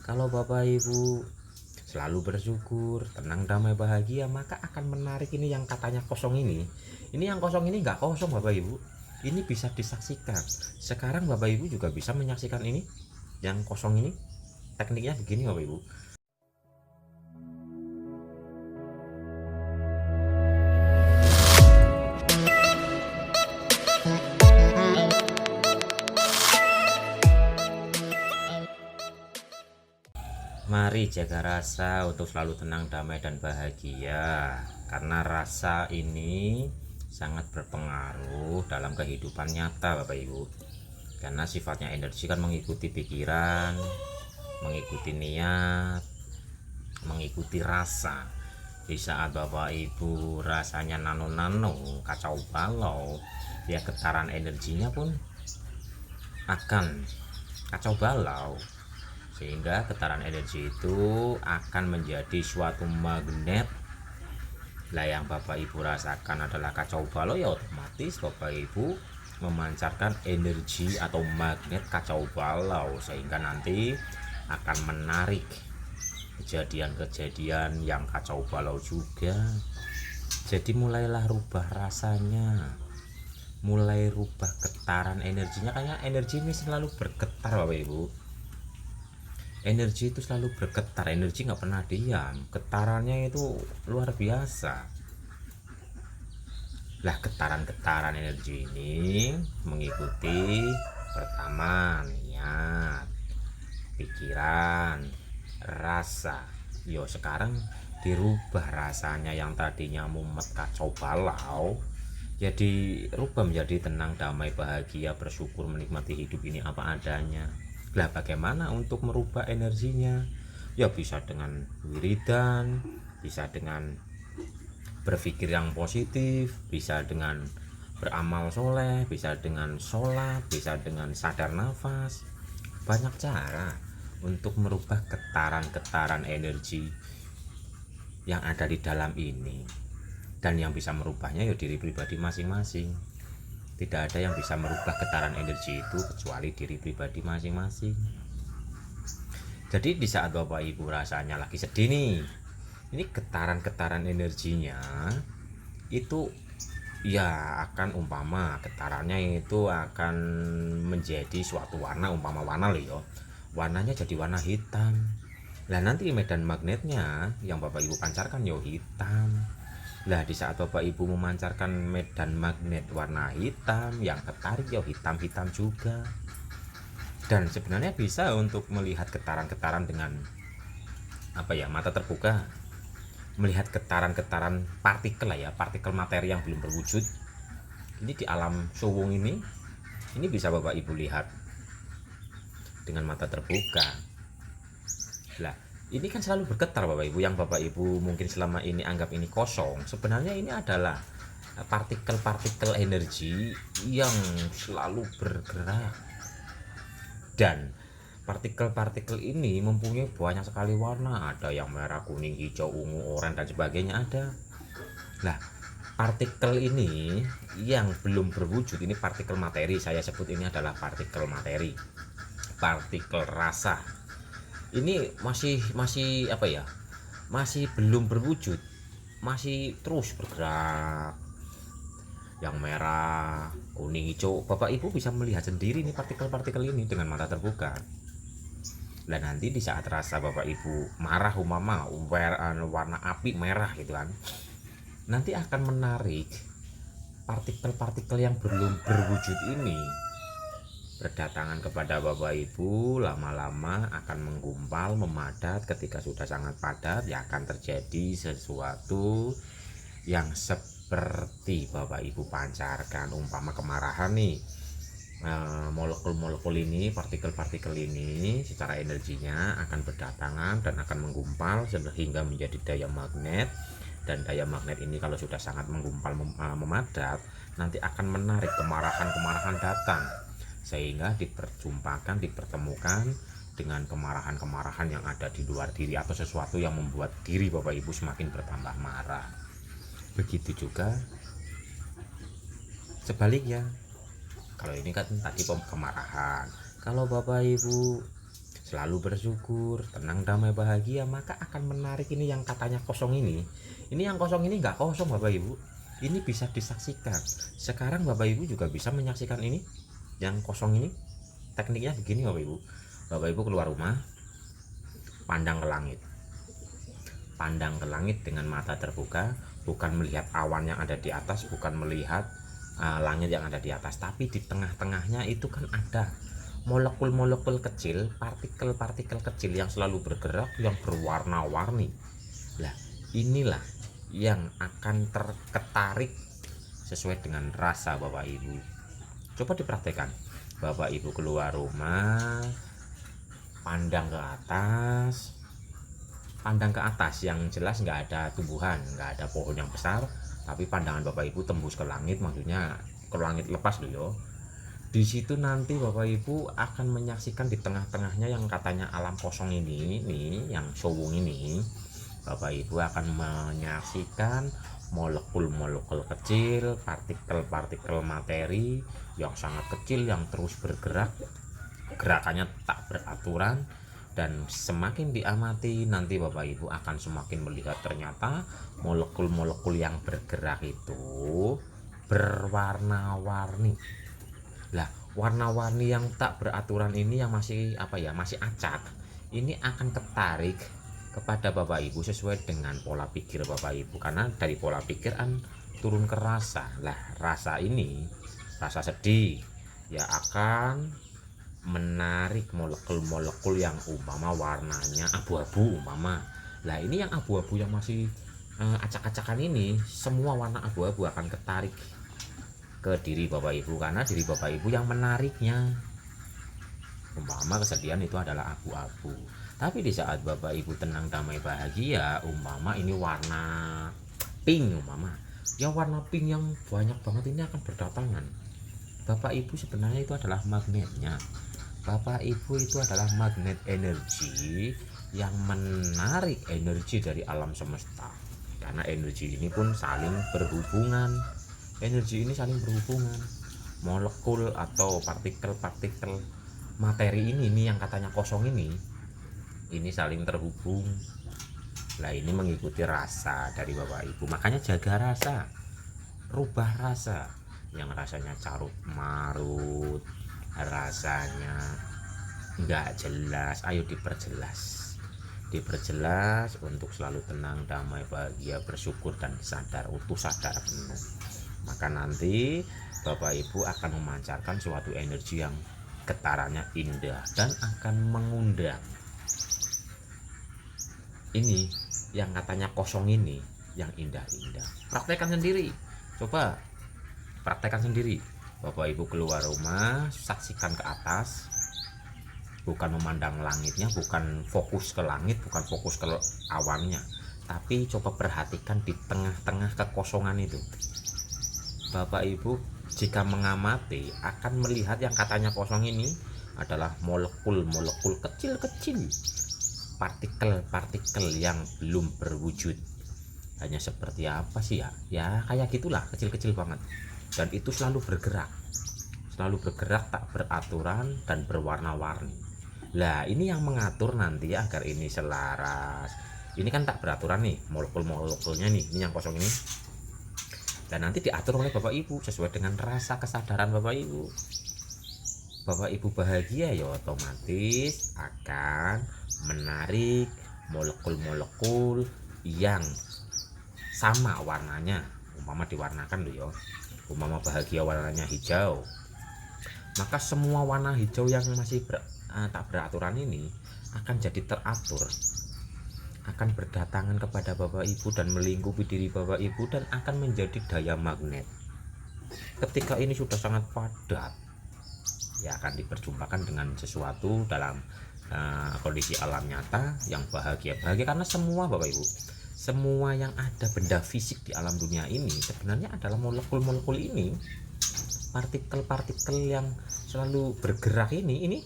Kalau Bapak Ibu selalu bersyukur, tenang, damai, bahagia, maka akan menarik ini yang katanya kosong ini. Ini yang kosong ini nggak kosong Bapak Ibu. Ini bisa disaksikan. Sekarang Bapak Ibu juga bisa menyaksikan ini yang kosong ini. Tekniknya begini Bapak Ibu. Mari jaga rasa untuk selalu tenang, damai, dan bahagia. Karena rasa ini sangat berpengaruh dalam kehidupan nyata Bapak Ibu. Karena sifatnya energi kan mengikuti pikiran, mengikuti niat, mengikuti rasa. Di saat Bapak Ibu rasanya nano-nano, kacau balau, ya getaran energinya pun akan kacau balau, sehingga getaran energi itu akan menjadi suatu magnet. Lah yang Bapak Ibu rasakan adalah kacau balau, ya otomatis Bapak Ibu memancarkan energi atau magnet kacau balau, sehingga nanti akan menarik kejadian-kejadian yang kacau balau juga. Jadi mulailah rubah rasanya, mulai rubah getaran energinya. Karena energi ini selalu bergetar Bapak Ibu. Energi itu selalu bergetar, energi nggak pernah diam, getarannya itu luar biasa. Lah getaran-getaran energi ini mengikuti pertama niat, pikiran, rasa. Yo sekarang dirubah rasanya yang tadinya mumet kacau balau, jadi rubah menjadi tenang, damai, bahagia, bersyukur, menikmati hidup ini apa adanya. Lah bagaimana untuk merubah energinya? Ya bisa dengan wiridan, bisa dengan berpikir yang positif, bisa dengan beramal soleh, bisa dengan sholat, bisa dengan sadar nafas. Banyak cara untuk merubah getaran-getaran energi yang ada di dalam ini. Dan yang bisa merubahnya ya diri pribadi masing-masing. Tidak ada yang bisa merubah getaran energi itu kecuali diri pribadi masing-masing. Jadi di saat Bapak Ibu rasanya lagi sedih nih, ini getaran-getaran energinya itu ya akan umpama getarannya itu akan menjadi suatu warna, umpama warna loh ya. Warnanya jadi warna hitam. Lah nanti medan magnetnya yang Bapak Ibu pancarkan yo hitam. Lah di saat Bapak Ibu memancarkan medan magnet warna hitam, yang tertarik ya hitam-hitam juga. Dan sebenarnya bisa untuk melihat getaran-getaran dengan mata terbuka, melihat getaran-getaran partikel lah ya, partikel materi yang belum berwujud. Ini di alam suwung ini bisa Bapak Ibu lihat dengan mata terbuka. Lah ini kan selalu bergetar Bapak Ibu, yang Bapak Ibu mungkin selama ini anggap ini kosong, sebenarnya ini adalah partikel-partikel energi yang selalu bergerak. Dan partikel-partikel ini mempunyai banyak sekali warna, ada yang merah, kuning, hijau, ungu, oranye dan sebagainya ada. Nah partikel ini yang belum berwujud, ini partikel materi, saya sebut ini adalah partikel materi, partikel rasa. Ini masih belum berwujud, masih terus bergerak. Yang merah, kuning, hijau, Bapak Ibu bisa melihat sendiri nih partikel-partikel ini dengan mata terbuka. Dan nanti di saat rasa Bapak Ibu marah, warna api merah gitu kan, nanti akan menarik partikel-partikel yang belum berwujud ini berdatangan kepada Bapak Ibu. Lama-lama akan menggumpal, memadat. Ketika sudah sangat padat, ya akan terjadi sesuatu yang seperti Bapak Ibu pancarkan. Umpama kemarahan nih, molekul-molekul ini, partikel-partikel ini secara energinya akan berdatangan dan akan menggumpal sehingga menjadi daya magnet. Dan daya magnet ini kalau sudah sangat menggumpal, memadat, nanti akan menarik kemarahan-kemarahan datang, sehingga dipertemukan dengan kemarahan-kemarahan yang ada di luar diri atau sesuatu yang membuat diri Bapak Ibu semakin bertambah marah. Begitu juga sebaliknya. Kalau ini kan tadi kemarahan, kalau Bapak Ibu selalu bersyukur, tenang, damai, bahagia, maka akan menarik ini yang katanya kosong ini. Ini yang kosong ini nggak kosong Bapak Ibu. Ini bisa disaksikan. Sekarang Bapak Ibu juga bisa menyaksikan ini yang kosong ini. Tekniknya begini Bapak Ibu. Bapak Ibu keluar rumah, pandang ke langit. Pandang ke langit dengan mata terbuka, bukan melihat awan yang ada di atas, bukan melihat langit yang ada di atas, tapi di tengah-tengahnya itu kan ada molekul-molekul kecil, partikel-partikel kecil yang selalu bergerak, yang berwarna-warni. Lah, inilah yang akan terketarik sesuai dengan rasa Bapak Ibu. Coba dipraktekkan. Bapak Ibu keluar rumah, pandang ke atas, yang jelas nggak ada tumbuhan, nggak ada pohon yang besar, tapi pandangan Bapak Ibu tembus ke langit, maksudnya ke langit lepas loh. Di situ nanti Bapak Ibu akan menyaksikan di tengah-tengahnya yang katanya alam kosong ini nih, yang sowung ini, Bapak Ibu akan menyaksikan molekul-molekul kecil, partikel-partikel materi yang sangat kecil yang terus bergerak, gerakannya tak beraturan, dan semakin diamati nanti Bapak Ibu akan semakin melihat ternyata molekul-molekul yang bergerak itu berwarna-warni. Lah, warna-warni yang tak beraturan ini yang masih masih acak, ini akan tertarik kepada Bapak Ibu sesuai dengan pola pikir Bapak Ibu, karena dari pola pikir turun ke rasa. Lah, rasa ini, rasa sedih ya akan menarik molekul-molekul yang umpama warnanya abu-abu umpama. Lah, ini yang abu-abu yang masih acak-acakan ini, semua warna abu-abu akan ketarik ke diri Bapak Ibu, karena diri Bapak Ibu yang menariknya. Umpama kesedihan itu adalah abu-abu, tapi di saat Bapak Ibu tenang, damai, bahagia, umpama ini warna pink umpama, ya warna pink yang banyak banget ini akan berdatangan. Bapak Ibu sebenarnya itu adalah magnetnya. Bapak Ibu itu adalah magnet energi yang menarik energi dari alam semesta, karena energi ini pun saling berhubungan. Energi ini saling berhubungan, molekul atau partikel-partikel materi ini yang katanya kosong ini saling terhubung. Lah, ini mengikuti rasa dari Bapak Ibu, makanya jaga rasa, rubah rasa. Yang rasanya carut marut, rasanya nggak jelas, ayo diperjelas untuk selalu tenang, damai, bahagia, bersyukur, dan sadar utuh, sadar penuh. Maka nanti Bapak Ibu akan memancarkan suatu energi yang getarannya indah dan akan mengundang ini yang katanya kosong ini, yang indah-indah. Praktekkan sendiri, coba praktekkan sendiri. Bapak Ibu keluar rumah, saksikan ke atas, bukan memandang langitnya, bukan fokus ke langit, bukan fokus ke awannya, tapi coba perhatikan di tengah-tengah kekosongan itu. Bapak Ibu jika mengamati akan melihat yang katanya kosong ini adalah molekul-molekul kecil-kecil, partikel-partikel yang belum berwujud. Hanya seperti apa sih ya kayak gitulah, kecil-kecil banget, dan itu selalu bergerak tak beraturan dan berwarna-warni. Lah, ini yang mengatur nanti agar ini selaras. Ini kan tak beraturan nih molekul-molekulnya nih, ini yang kosong ini, dan nanti diatur oleh Bapak Ibu sesuai dengan rasa kesadaran Bapak Ibu. Bapak Ibu bahagia, ya otomatis akan menarik molekul-molekul yang sama warnanya. Umpama diwarnakan loh ya, umpama bahagia warnanya hijau, maka semua warna hijau yang masih tak beraturan ini akan jadi teratur, akan berdatangan kepada Bapak Ibu dan melingkupi diri Bapak Ibu, dan akan menjadi daya magnet. Ketika ini sudah sangat padat, ya akan diperjumpakan dengan sesuatu dalam kondisi alam nyata yang bahagia, karena semua Bapak Ibu, semua yang ada benda fisik di alam dunia ini sebenarnya adalah molekul-molekul ini, partikel-partikel yang selalu bergerak ini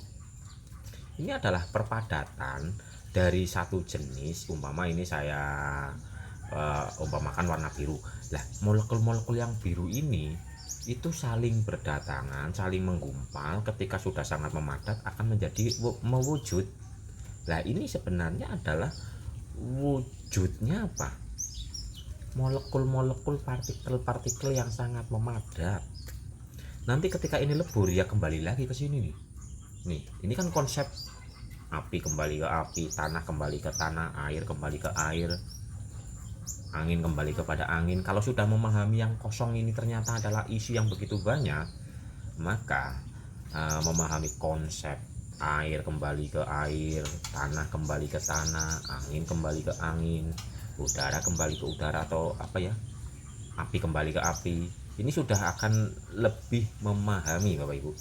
adalah perpadatan dari satu jenis. Umpama ini saya umpamakan warna biru. Lah, molekul-molekul yang biru ini itu saling berdatangan, saling menggumpal. Ketika sudah sangat memadat akan menjadi mewujud. Nah, ini sebenarnya adalah wujudnya apa? Molekul-molekul, partikel-partikel yang sangat memadat. Nanti ketika ini lebur ya kembali lagi ke sini nih. Nih, ini kan konsep api kembali ke api, tanah kembali ke tanah, air kembali ke air, angin kembali kepada angin. Kalau sudah memahami yang kosong ini ternyata adalah isi yang begitu banyak, maka memahami konsep air kembali ke air, tanah kembali ke tanah, angin kembali ke angin, udara kembali ke udara, atau apa ya, api kembali ke api, ini sudah akan lebih memahami Bapak Ibu.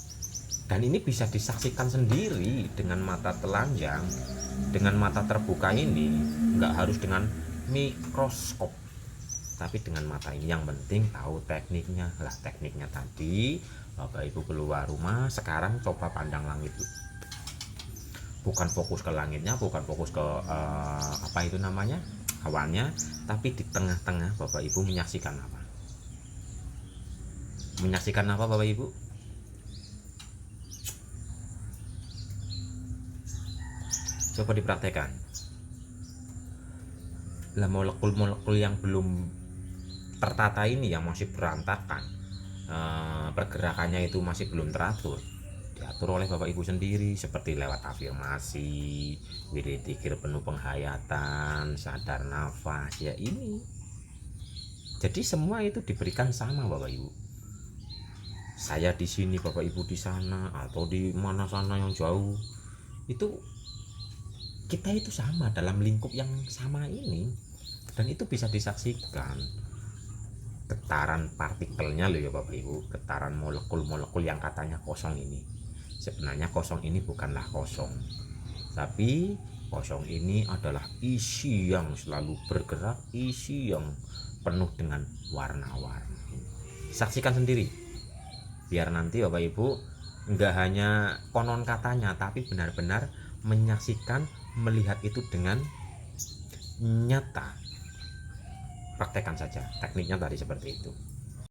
Dan ini bisa disaksikan sendiri dengan mata telanjang, dengan mata terbuka ini, nggak harus dengan mikroskop, tapi dengan mata ini. Yang penting tahu tekniknya. Lah, tekniknya tadi Bapak Ibu keluar rumah, sekarang coba pandang langit. Bukan fokus ke langitnya, bukan fokus ke apa itu namanya, awannya, tapi di tengah-tengah Bapak Ibu menyaksikan apa? Menyaksikan apa Bapak Ibu? Coba dipraktekkan. Lah, molekul-molekul yang belum tertata ini, yang masih berantakan, pergerakannya itu masih belum teratur, diatur oleh Bapak Ibu sendiri, seperti lewat afirmasi, wiridikir penuh penghayatan, sadar nafas, ya ini. Jadi semua itu diberikan sama Bapak Ibu. Saya di sini, Bapak Ibu di sana, atau di mana sana yang jauh, itu kita itu sama dalam lingkup yang sama ini. Dan itu bisa disaksikan getaran partikelnya loh ya Bapak Ibu, getaran molekul-molekul yang katanya kosong ini. Sebenarnya kosong ini bukanlah kosong, tapi kosong ini adalah isi yang selalu bergerak, isi yang penuh dengan warna-warni. Saksikan sendiri, biar nanti Bapak Ibu nggak hanya konon katanya, tapi benar-benar menyaksikan, melihat itu dengan nyata. Praktekkan saja tekniknya tadi seperti itu.